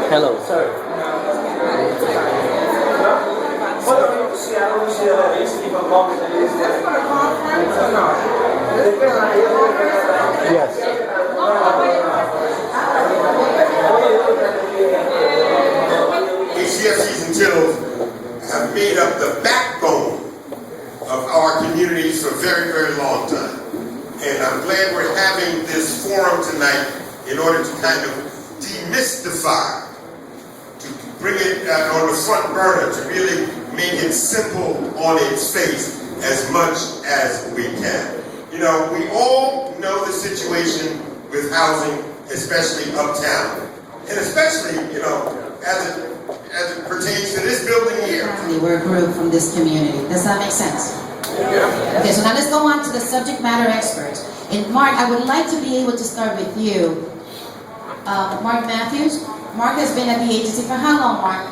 Hello, sir. Yes. HDFCs and TILs have made up the backbone of our communities for a very, very long time. And I'm glad we're having this forum tonight in order to kind of demystify, to bring it on the front burner, to really make it simple on its face as much as we can. You know, we all know the situation with housing, especially uptown. And especially, you know, as it pertains to this building here. We're a group from this community. Does that make sense? Yeah. Okay, so now let's go on to the subject matter experts. And Mark, I would like to be able to start with you. Mark Matthews. Mark has been at the agency for how long, Mark?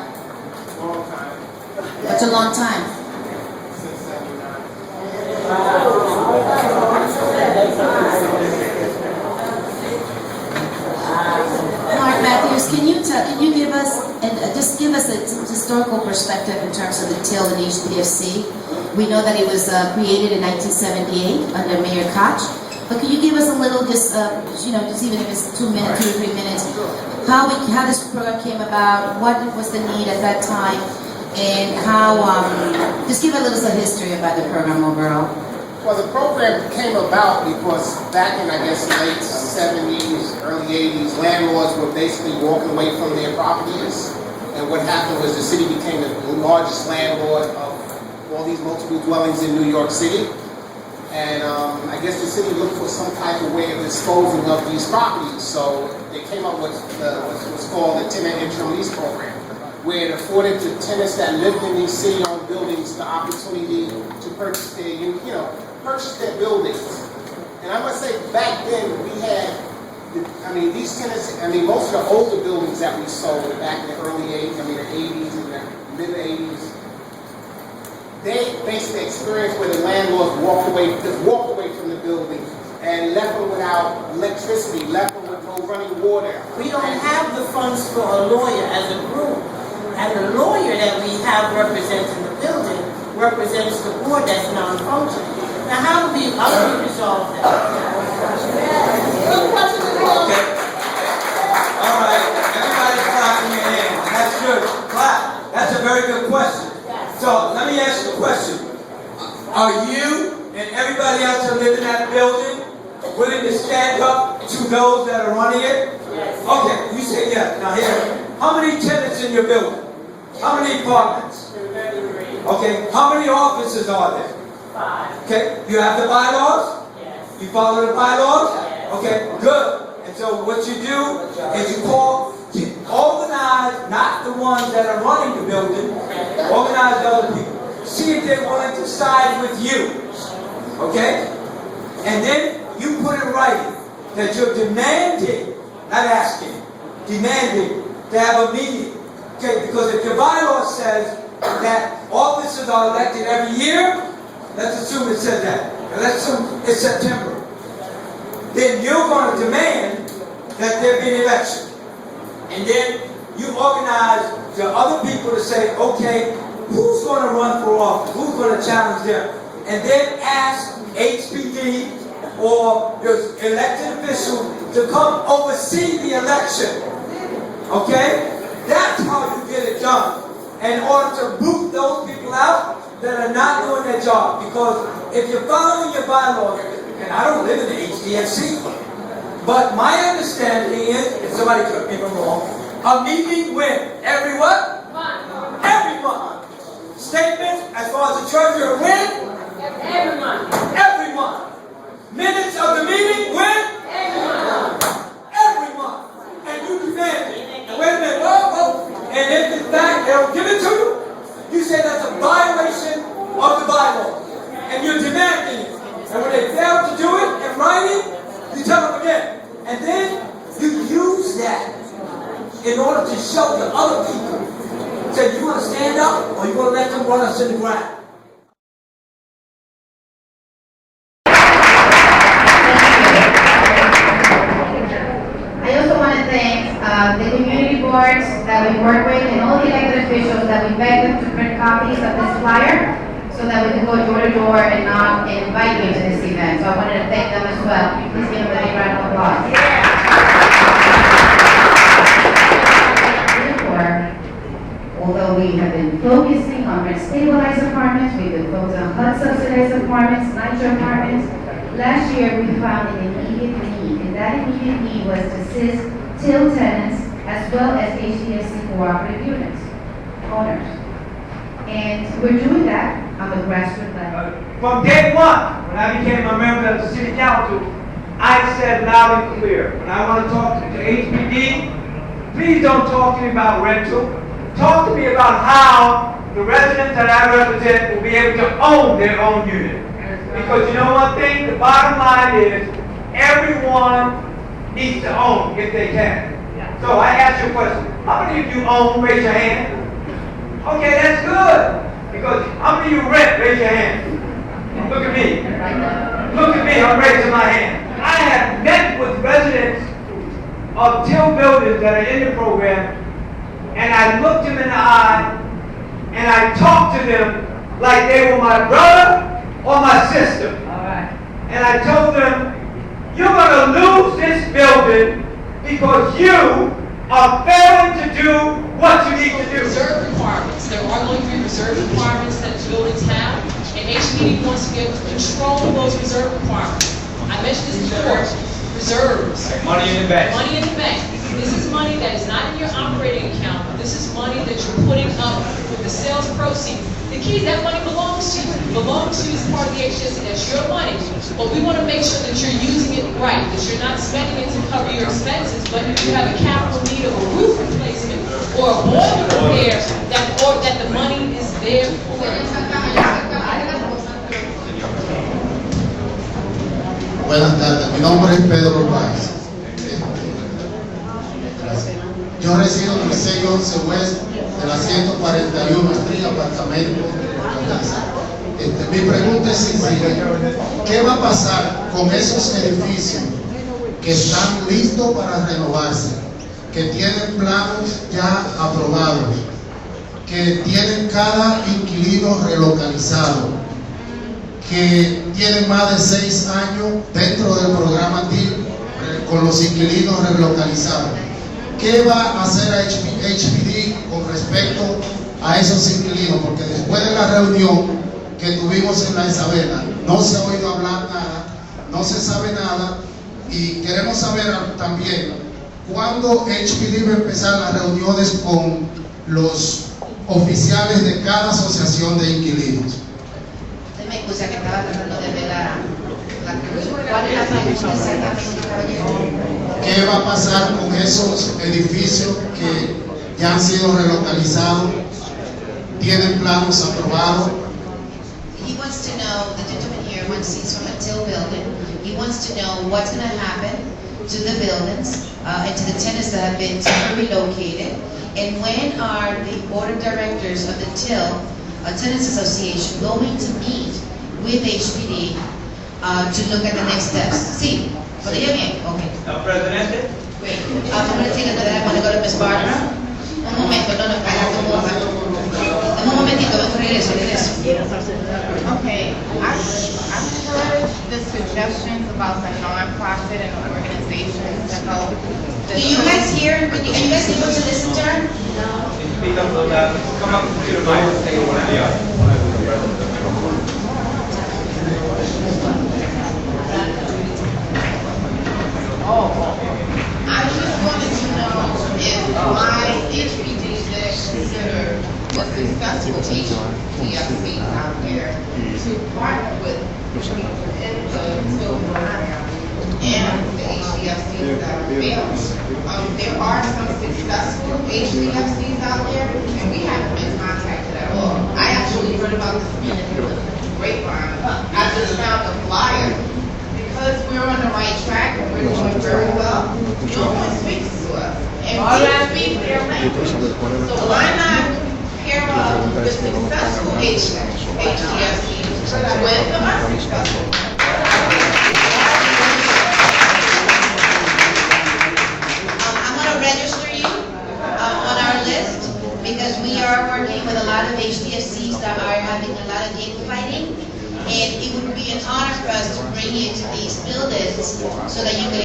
Long time. That's a long time. Mark Matthews, can you give us just give us a historical perspective in terms of the TIL and HDFC? We know that it was created in 1978 under Mayor Koch, but can you give us a little, just even if it's 2 minutes, 2 or 3 minutes, how this program came about, what was the need at that time, and how just give a little history about the program overall. Well, the program came about because back in, I guess, late 70s, early 80s, landlords were basically walking away from their properties. And what happened was the city became the largest landlord of all these multiple dwellings in New York City. And I guess the city looked for some type of way of disposing of these properties. So they came up with what's called the Tenant Interim Lease Program, where it afforded to tenants that lived in these city-owned buildings the opportunity to purchase their buildings. And I must say, back then we had, these tenants, most of the older buildings that we sold back in the early 80s, the 80s and the mid 80s, they basically experienced where the landlords walked away from the building and left them without electricity, left them with no running water. We don't have the funds for a lawyer as a group. And the lawyer that we have representing the building represents the board that's non-functioning. Now how do we resolve that? Okay. All right. Everybody's clapping your hands. That's good. Clap. That's a very good question. So let me ask you a question. Are you and everybody else that live in that building willing to stand up to those that are running it? Yes. Okay. You say yes. Now here. How many tenants in your building? How many apartments? 33. Okay. How many offices are there? 5. Okay. You have the bylaws? Yes. You follow the bylaws? Yes. Okay, good. And so what you do is you organize, not the ones that are running the building, organize the other people. See if they're willing to side with you. Okay? And then you put it right that you're demanding, not asking, demanding to have a meeting. Okay, because if your bylaw says that officers are elected every year, let's assume it says that. And let's assume it's September. Then you're going to demand that there be an election. And then you organize the other people to say, okay, who's going to run for office? Who's going to challenge them? And then ask HPD or your elected official to come oversee the election. Okay? That's how you get it done. In order to boot those people out that are not doing their job. Because if you're following your bylaws, and I don't live in the HDFC, but my understanding is, if somebody correct me if I'm wrong, a meeting when? Every what? Month. Every month. Statements as far as the treasurer when? Every month. Every month. Minutes of the meeting when? Every month. Every month. And you demand it. And wait a minute, whoa. And if in fact they'll give it to you, you say that's a a violation of the bylaw. And you're demanding it. And when they fail to do it in writing, you tell them again. And then you use that in order to show the other people. Say, you want to stand up or you want to let them run us in the ground? I also want to thank the community boards that we work with and all the elected officials that we beg them to print copies of this flyer so that we can go door to door and invite you to this event. So I wanted to thank them as well. Please give them a big round of applause. Therefore, although we have been focusing on rent-stabilized apartments, we've been focused on HUD-subsidized apartments, NYCHA apartments, last year we found an immediate need, and that immediate need was to assist TIL tenants as well as HDFC cooperative units, owners. And we're doing that on the grassroots level. From day one, when I became a member of the city council, I said loud and clear, when I want to talk to the HPD, please don't talk to me about rental. Talk to me about how the residents that I represent will be able to own their own unit. Because you know one thing, the bottom line is everyone needs to own if they can. So I ask you a question. How many of you own? Raise your hand. Okay, that's good. Because how many of you rent? Raise your hand. Look at me. Look at me, I'm raising my hand. I have met with residents of TIL buildings that are in the program, and I looked them in the eye, and I talked to them like they were my brother or my sister. And I told them, you're going to lose this building because you are failing to do what you need to do. Reserve requirements. There are going to be reserve requirements that buildings have, and HPD wants to be able to control those reserve requirements. I mentioned this before. Reserves. Money in the bank. Money in the bank. This is money that is not in your operating account. This is money that you're putting up with the sales proceeds. The key is that money belongs to you. It belongs to you as part of the HDFC. That's your money. But we want to make sure that you're using it right, that you're not spending it to cover your expenses, but if you have a capital need of a roof replacement or a boiler repair, that the money is there for it. Buenas tardes, mi nombre es Pedro Páez. Yo resido en el 611 West de la 141 Street, apartamento. Mi pregunta es sencilla. ¿Qué va a pasar con esos edificios que están listos para renovarse, que tienen planos ya aprobados, que tienen cada inquilino relocalizado, que tienen más de 6 años dentro del programa TIL con los inquilinos relocalizados? ¿Qué va a hacer HPD con respecto a esos inquilinos? Porque después de la reunión que tuvimos en la Isabela, no se ha oído hablar nada, no se sabe nada, y queremos saber también cuándo HPD va a empezar las reuniones con los oficiales de cada asociación de inquilinos. Me excusa que estaba tratando de ver ¿cuál es la pregunta exactamente, caballero? ¿Qué va a pasar con esos edificios que ya han sido relocalizados, tienen planos aprobados? He wants to know, the gentleman here wants, he's from a TIL building, he wants to know what's going to happen to the buildings and to the tenants that have been relocated, and when are the board of directors of the TIL Tenants Association going to meet with HPD to look at the next steps. Sí, ¿lo dije bien? Okay. Presidente. Wait, I'm going to take another, I'm going to go to Ms. Barbara. Un momento, no, I have to move. Un momentito, regreso. Okay, I've heard the suggestions about the non-profit and organizations that help. Do you guys hear, are you guys able to listen to her? Speak up a little louder. Come up to the mic and say one of the other. I just wanted to know if my HPD that consider the successful HDFCs out there to partner with the silver and the HDFCs that are failing. There are some successful HDFCs out there, and we haven't been contacted at all. I actually about this being in the grapevine. I just found the flyer. Because we're on the right track and we're doing very well, no one speaks to us. And we speak their language. So why not pair up the successful HDFC with the unsuccessful? I'm going to register you on our list because we are working with a lot of HDFCs that are having a lot of game fighting. And it would be an honor for us to bring you to these buildings so that you can